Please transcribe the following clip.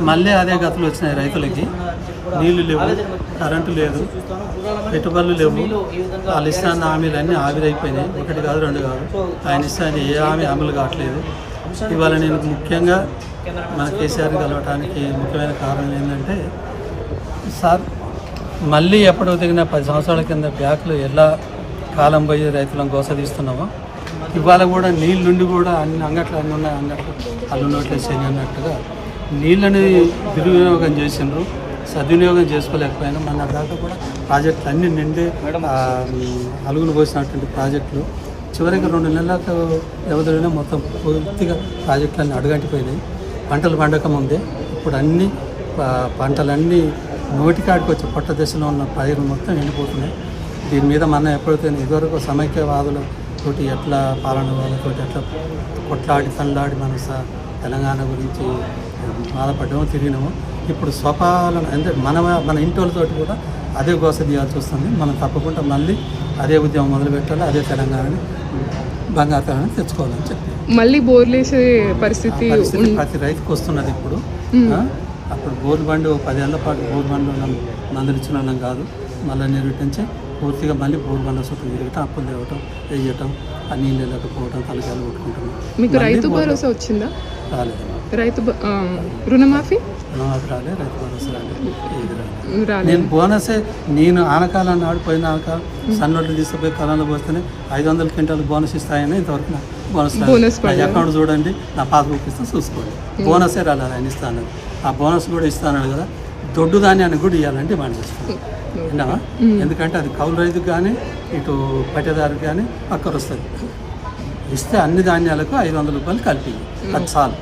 మళ్ళీ అదే గతులు వచ్చినాయి రైతులకి. నీళ్లు లేవు, కరెంటు లేదు, పెట్టుబడులు లేవు. వాళ్ళు ఇస్తాన్న హామీలు అన్నీ ఆవిరైపోయినాయి. ఒకటి కాదు రెండు కాదు, ఆయన ఇస్తాన్ని ఏ హామీ అమలు కావట్లేదు. ఇవాళ నేను ముఖ్యంగా మన కేసీఆర్ కలవటానికి ముఖ్యమైన కారణం ఏంటంటే, సార్ మళ్ళీ ఎప్పుడో దిగిన 10 సంవత్సరాల కింద బ్యాక్లో ఎలా కాలం పోయి రైతులను గోసదీస్తున్నామో, ఇవాళ కూడా నీళ్ళుండి కూడా అన్ని అంగట్లు అన్నీ ఉన్నాయి, అంగట్లు అల్లు నోట్లేసేది అన్నట్టుగా నీళ్ళని దుర్వినియోగం చేసిండ్రు. సద్వినియోగం చేసుకోలేకపోయినా మన దాకా కూడా ప్రాజెక్టులు అన్నీ నిండి అలుగులు పోసినటువంటి ప్రాజెక్టులు చివరికి 2 నెలల వ్యవధిలోనే మొత్తం పూర్తిగా ప్రాజెక్టులన్నీ అడుగంటిపోయినాయి. పంటలు పండక ముందే ఇప్పుడు అన్ని పంటలన్నీ నోటికాడికి వచ్చి పొట్ట దశలో ఉన్న పైరు మొత్తం ఎండిపోతున్నాయి. దీని మీద మనం ఎప్పుడైతే ఇదివరకు సమైక్యవాదులతోటి ఎట్లా పాలన వాళ్ళతో ఎట్లా కొట్లాడి తల్లాడి మన తెలంగాణ గురించి బాధపడ్డామో తిరిగినామో, ఇప్పుడు స్వపాలన అంటే మన ఇంటి వాళ్ళతోటి కూడా అదే గోస తీయాల్సి వస్తుంది. మనం తప్పకుండా మళ్ళీ అదే ఉద్యమం మొదలు పెట్టాలి, అదే తెలంగాణని బంగారు తెచ్చుకోవాలని చెప్పి మళ్ళీ బోర్లేసే పరిస్థితి ప్రతి రైతుకు వస్తున్నది ఇప్పుడు. అప్పుడు బోర్ బండి 10 ఏళ్ల పాటు బోర్ బండ్లు మందులు ఇచ్చిన వాళ్ళం కాదు. మళ్ళీ నిర్వహించి పూర్తిగా మళ్ళీ బోర్ బండ్ల చుట్టూ తిరగటం, అప్పులు తేవటం, వేయటం, ఆ నీళ్ళు వెళ్ళకపోవటం, తలకాయలు కొట్టుకుంటున్నాం. మీకు రైతు భరోసా వచ్చిందా? రాలేదు. రైతు రుణమాఫీ రాలేదు, రైతు భరోసా రాలేదు. నేను బోనసే నేను ఆనకాలం నాడు పోయిన ఆనకాలం సన్నోట్లు తీసుకుపోయి కళలో పోస్తేనే 500 క్వింటాలు బోనస్ ఇస్తాయని ఇంతవరకు నా బోనస్ అకౌంట్ చూడండి, నా పాస్బుక్ ఇస్తే చూసుకోండి. బోనసే రాలేదు, ఆయన ఇస్తాను. ఆ బోనస్ కూడా ఇస్తాను కదా, దొడ్డు ధాన్యాన్ని కూడా ఇవ్వాలని డిమాండ్ చేస్తాను. విన్నావా? ఎందుకంటే అది కౌలు రైతుకు కానీ ఇటు పట్టేదారుకు కానీ పక్కన వస్తుంది. ఇస్తే అన్ని ధాన్యాలకు 500 రూపాయలు కలిపి, అది చాలు.